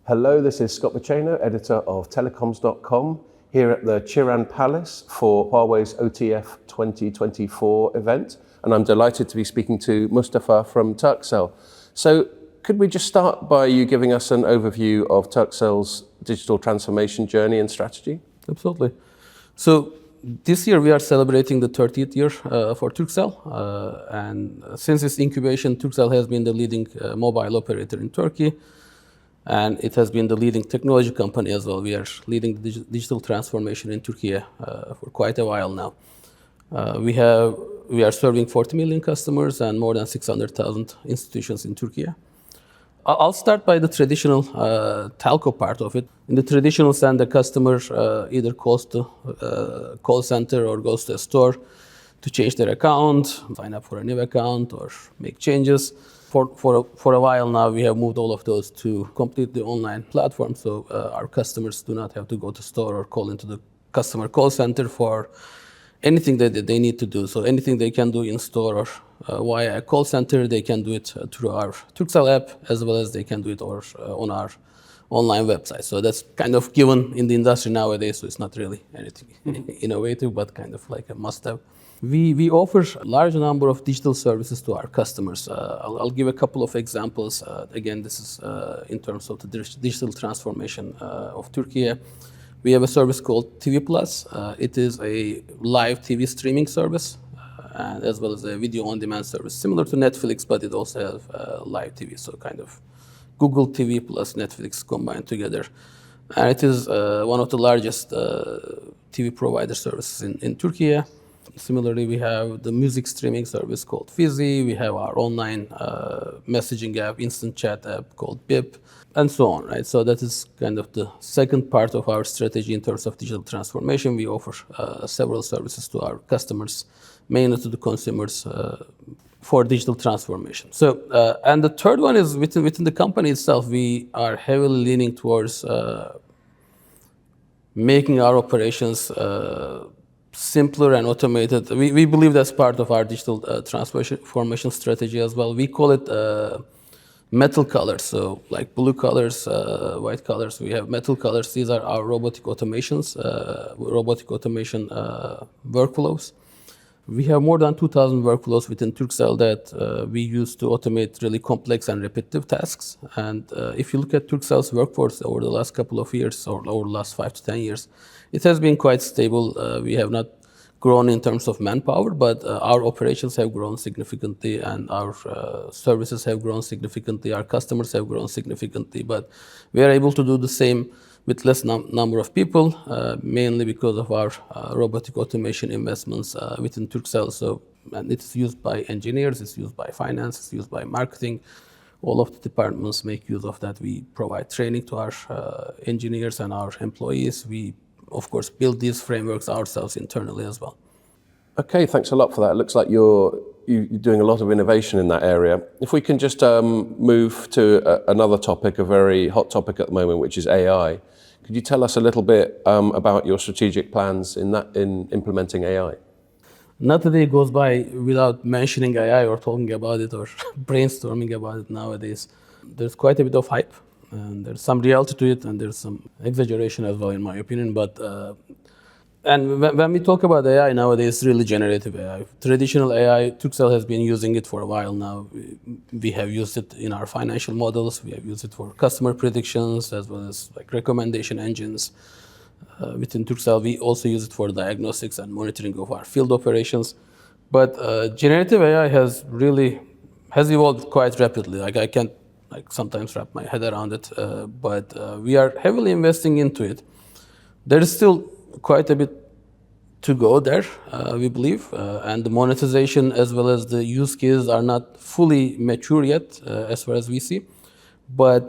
Hello, this is Scott Baceno, editor of Telecoms.com, here at the Chiran Palace for Huawei's OTF 2024 event, and I'm delighted to be speaking to Mustafa from Turkcell. So, could we just start by you giving us an overview of Turkcell's digital transformation journey and strategy? Absolutely. So this year we are celebrating the 30th year for Turkcell, and since its incubation, Turkcell has been the leading mobile operator in Turkey, and it has been the leading technology company as well. We are leading the digital transformation in Türkiye for quite a while now. We are serving 40 million customers and more than 600,000 institutions in Türkiye. I'll start by the traditional telco part of it. In the traditional sense, the customer either calls to call center or goes to a store to change their account, sign up for a new account, or make changes. For a while now, we have moved all of those to completely online platform, so our customers do not have to go to store or call into the customer call center for anything that they need to do. So anything they can do in store or via a call center, they can do it through our Turkcell app, as well as they can do it on our online website. So that's kind of given in the industry nowadays, so it's not really anything innovative, but kind of like a must-have. We offer a large number of digital services to our customers. I'll give a couple of examples. Again, this is in terms of the digital transformation of Türkiye. We have a service called TV Plus. It is a live TV streaming service, as well as a video on-demand service, similar to Netflix, but it also has live TV, so kind of Google TV plus Netflix combined together. And it is one of the largest TV provider services in Türkiye. Similarly, we have the music streaming service called Fizi. We have our online messaging app, instant chat app called BIP, and so on, right? So that is kind of the second part of our strategy in terms of digital transformation. We offer several services to our customers, mainly to the consumers, for digital transformation. So, and the third one is within the company itself, we are heavily leaning towards making our operations simpler and automated. We believe that's part of our digital transformation strategy as well. We call it metal colors, so like blue colors, white colors. We have metal colors. These are our robotic automations, robotic automation workflows. We have more than 2,000 workflows within Turkcell that we use to automate really complex and repetitive tasks. And if you look at Turkcell's workforce over the last couple of years, or over the last 5 to 10 years, it has been quite stable. We have not grown in terms of manpower, but our operations have grown significantly, and our services have grown significantly. Our customers have grown significantly, but we are able to do the same with less number of people, mainly because of our robotic automation investments within Turkcell. So, and it's used by engineers, it's used by finance, it's used by marketing. All of the departments make use of that. We provide training to our engineers and our employees. We, of course, build these frameworks ourselves internally as well. Okay, thanks a lot for that. It looks like you're doing a lot of innovation in that area. If we can just move to another topic, a very hot topic at the moment, which is AI. Could you tell us a little bit about your strategic plans in implementing AI? Not a day goes by without mentioning AI or talking about it or brainstorming about it nowadays. There's quite a bit of hype, and there's some reality to it, and there's some exaggeration as well, in my opinion. But and when we talk about AI nowadays, it's really generative AI. Traditional AI, Turkcell has been using it for a while now. We have used it in our financial models. We have used it for customer predictions, as well as like recommendation engines. Within Turkcell, we also use it for diagnostics and monitoring of our field operations. But generative AI has evolved quite rapidly. Like I can't sometimes wrap my head around it, but we are heavily investing into it. There is still quite a bit to go there, we believe, and the monetization as well as the use cases are not fully mature yet, as far as we see. But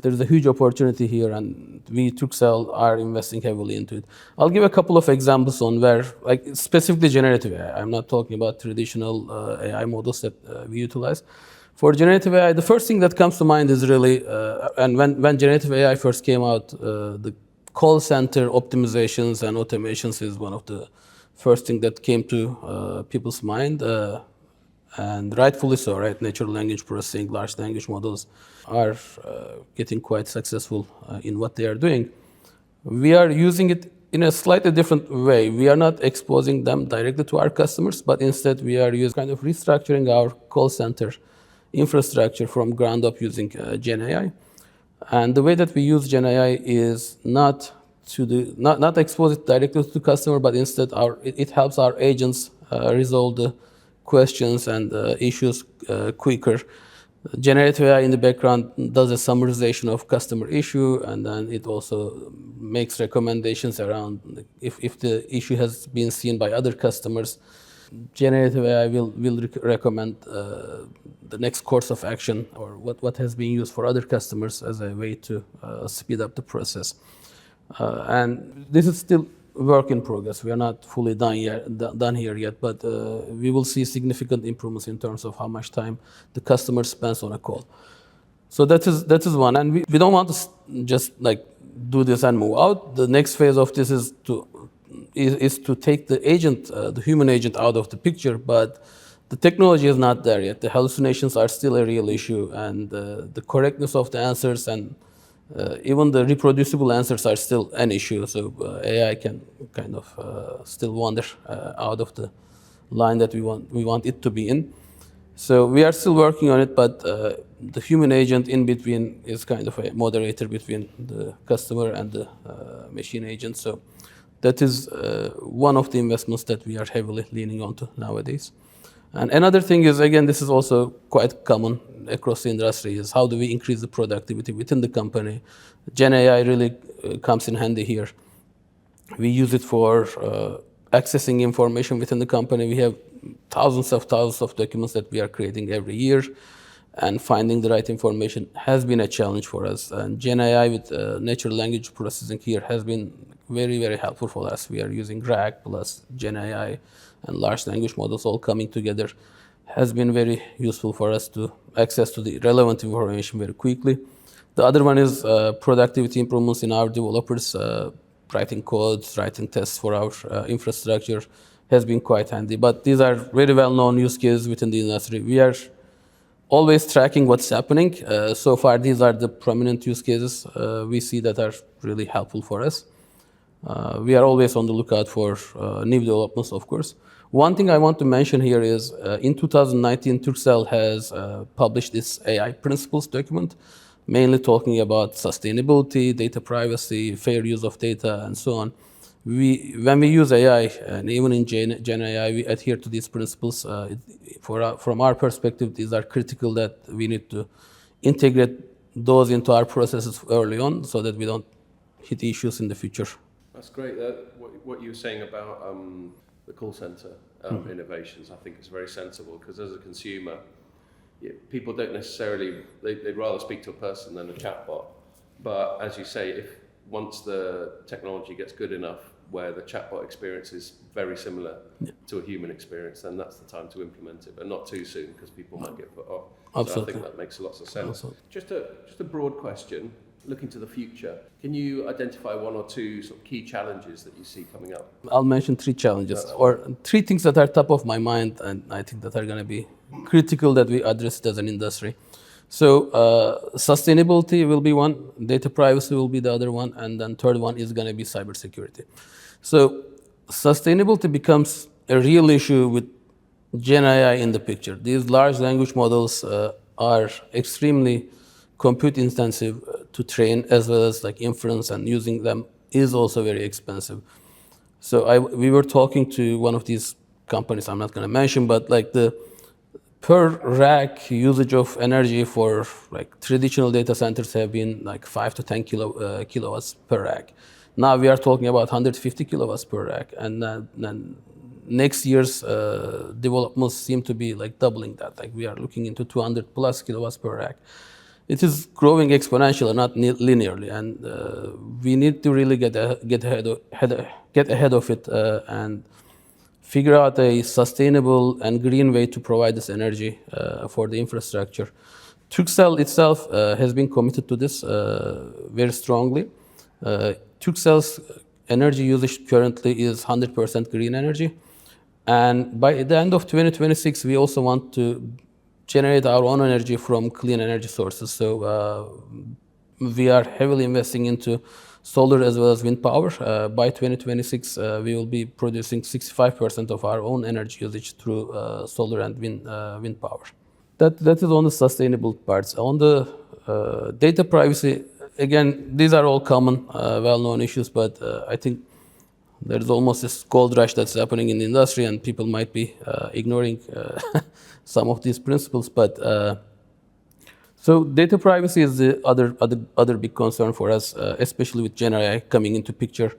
there's a huge opportunity here, and we, Turkcell, are investing heavily into it. I'll give a couple of examples on where, like specifically generative AI. I'm not talking about traditional AI models that we utilize. For generative AI, the first thing that comes to mind is really, and when generative AI first came out, the call center optimizations and automations is one of the first thing that came to people's mind. and rightfully so, right? Natural language processing, large language models are getting quite successful in what they are doing. We are using it in a slightly different way. We are not exposing them directly to our customers, but instead we are using kind of restructuring our call center infrastructure from ground up using Gen AI. And the way that we use Gen AI is not expose it directly to the customer, but instead it helps our agents resolve the questions and issues quicker. Generative AI in the background does a summarization of customer issue, and then it also makes recommendations around if the issue has been seen by other customers. Generative AI will recommend the next course of action or what has been used for other customers as a way to speed up the process. And this is still work in progress. We are not fully done here yet, but we will see significant improvements in terms of how much time the customer spends on a call. So that is one, and we don't want to just like do this and move out. The next phase of this is to take the agent, the human agent, out of the picture, but the technology is not there yet. The hallucinations are still a real issue, and the correctness of the answers and even the reproducible answers are still an issue. So AI can kind of still wander out of the line that we want it to be in. So we are still working on it, but the human agent in between is kind of a moderator between the customer and the machine agent. So that is one of the investments that we are heavily leaning onto nowadays. And another thing is, again, this is also quite common across the industry, is how do we increase the productivity within the company? Gen AI really comes in handy here. We use it for accessing information within the company. We have thousands of documents that we are creating every year, and finding the right information has been a challenge for us. And Gen AI with natural language processing here has been very, very helpful for us. We are using RAG plus Gen AI and large language models all coming together has been very useful for us to access to the relevant information very quickly. The other one is productivity improvements in our developers. Writing codes, writing tests for our infrastructure has been quite handy. But these are very well-known use cases within the industry. We are always tracking what's happening. So far, these are the prominent use cases we see that are really helpful for us. We are always on the lookout for new developments, of course. One thing I want to mention here is in 2019, Turkcell has published its AI principles document, mainly talking about sustainability, data privacy, fair use of data, and so on. When we use AI, and even in Gen AI, we adhere to these principles. From our perspective, these are critical that we need to integrate those into our processes early on so that we don't hit issues in the future. That's great. What you were saying about the call center innovations, I think is very sensible, because as a consumer, people don't necessarily, they'd rather speak to a person than a chatbot. But as you say, if once the technology gets good enough where the chatbot experience is very similar to a human experience, then that's the time to implement it, but not too soon, because people might get put off. Absolutely. So I think that makes lots of sense. Absolutely. Just a broad question. Looking to the future, can you identify one or two sort of key challenges that you see coming up? I'll mention three challenges, or three things that are top of my mind, and I think that are going to be critical that we address it as an industry. So sustainability will be one, data privacy will be the other one, and then third one is going to be cybersecurity. So sustainability becomes a real issue with Gen AI in the picture. These large language models are extremely compute intensive to train, as well as like inference, and using them is also very expensive. So we were talking to one of these companies, I'm not going to mention, but like the per rack usage of energy for like traditional data centers have been like 5 to 10 kilowatts per rack. Now we are talking about 150 kilowatts per rack, and then next year's developments seem to be like doubling that. Like we are looking into 200 plus kilowatts per rack. It is growing exponentially, not linearly, and we need to really get ahead of it and figure out a sustainable and green way to provide this energy for the infrastructure. Turkcell itself has been committed to this very strongly. Turkcell's energy usage currently is 100% green energy. And by the end of 2026, we also want to generate our own energy from clean energy sources. So we are heavily investing into solar as well as wind power. By 2026, we will be producing 65% of our own energy usage through solar and wind power. That is on the sustainable parts. On the data privacy, again, these are all common, well-known issues, but I think there's almost this gold rush that's happening in the industry, and people might be ignoring some of these principles. But so data privacy is the other big concern for us, especially with Gen AI coming into picture.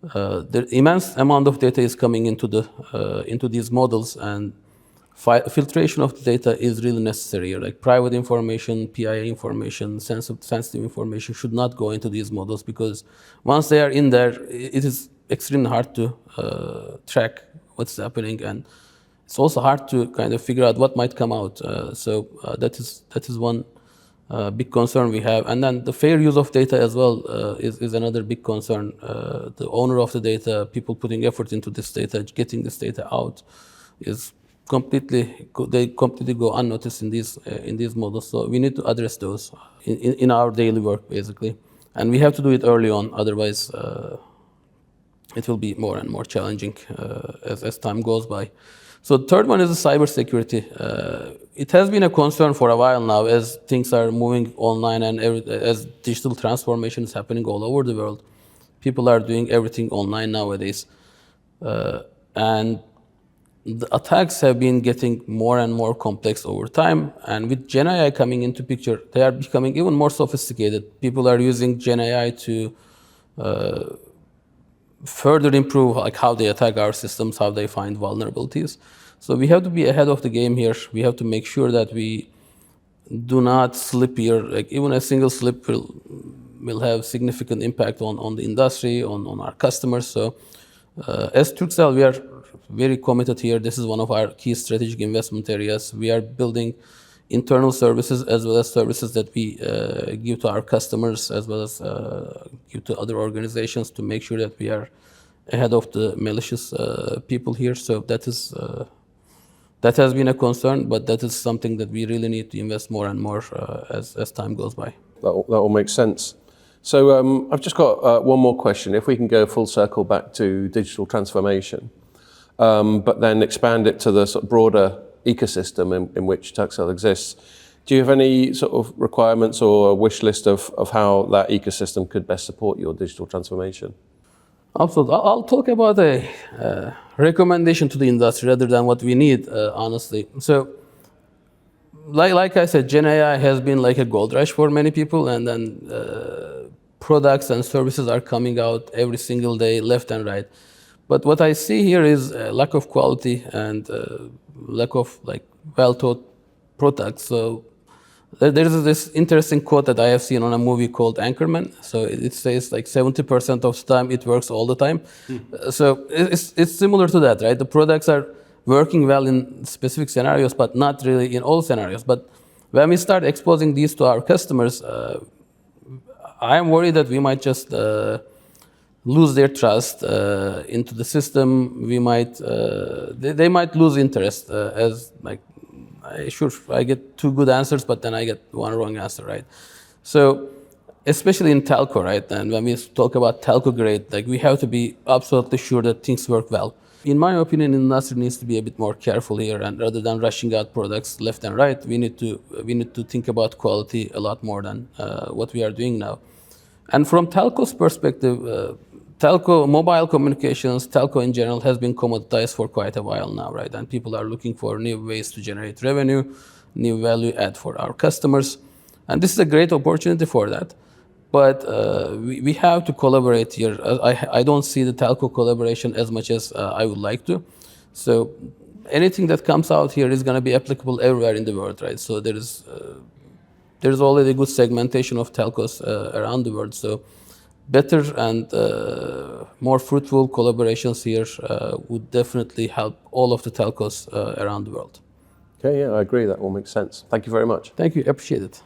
The immense amount of data is coming into these models, and filtration of the data is really necessary. Like private information, PII information, sensitive information should not go into these models, because once they are in there, it is extremely hard to track what's happening, and it's also hard to kind of figure out what might come out. So that is one big concern we have. And then the fair use of data as well is another big concern. The owner of the data, people putting effort into this data, getting this data out, is completely go unnoticed in these models. So we need to address those in our daily work, basically, and we have to do it early on. Otherwise, it will be more and more challenging as time goes by. So the third one is the cybersecurity. It has been a concern for a while now, as things are moving online and as digital transformation is happening all over the world. People are doing everything online nowadays, and the attacks have been getting more and more complex over time. And with Gen AI coming into picture, they are becoming even more sophisticated. People are using Gen AI to further improve like how they attack our systems, how they find vulnerabilities. So we have to be ahead of the game here. We have to make sure that we do not slip here. Like even a single slip will have significant impact on the industry, on our customers. So as Turkcell, we are very committed here. This is one of our key strategic investment areas. We are building internal services as well as services that we give to our customers, as well as give to other organizations, to make sure that we are ahead of the malicious people here. So that has been a concern, but that is something that we really need to invest more and more as time goes by. That all makes sense. So I've just got one more question. If we can go full circle back to digital transformation, but then expand it to the sort of broader ecosystem in which Turkcell exists. Do you have any sort of requirements or a wish list of how that ecosystem could best support your digital transformation? Absolutely. I'll talk about a recommendation to the industry rather than what we need, honestly. So, like I said, Gen AI has been like a gold rush for many people, and then products and services are coming out every single day, left and right. But what I see here is a lack of quality and lack of like well-thought products. So there is this interesting quote that I have seen on a movie called Anchorman. So it says like 70% of the time it works all the time. So it's similar to that, right? The products are working well in specific scenarios, but not really in all scenarios. But when we start exposing these to our customers, I am worried that we might just lose their trust into the system. We might they might lose interest as like I get two good answers, but then I get one wrong answer, right? So especially in telco, right? And when we talk about telco grade, like we have to be absolutely sure that things work well. In my opinion, the industry needs to be a bit more careful here, and rather than rushing out products left and right, we need to think about quality a lot more than what we are doing now. And from telco's perspective, telco, mobile communications, telco in general has been commoditized for quite a while now, right? And people are looking for new ways to generate revenue, new value add for our customers. And this is a great opportunity for that. But we have to collaborate here. I don't see the telco collaboration as much as I would like to. So anything that comes out here is going to be applicable everywhere in the world, right? So there's already good segmentation of telcos around the world. So better and more fruitful collaborations here would definitely help all of the telcos around the world. Okay, yeah, I agree. That all makes sense. Thank you very much. Thank you. Appreciate it.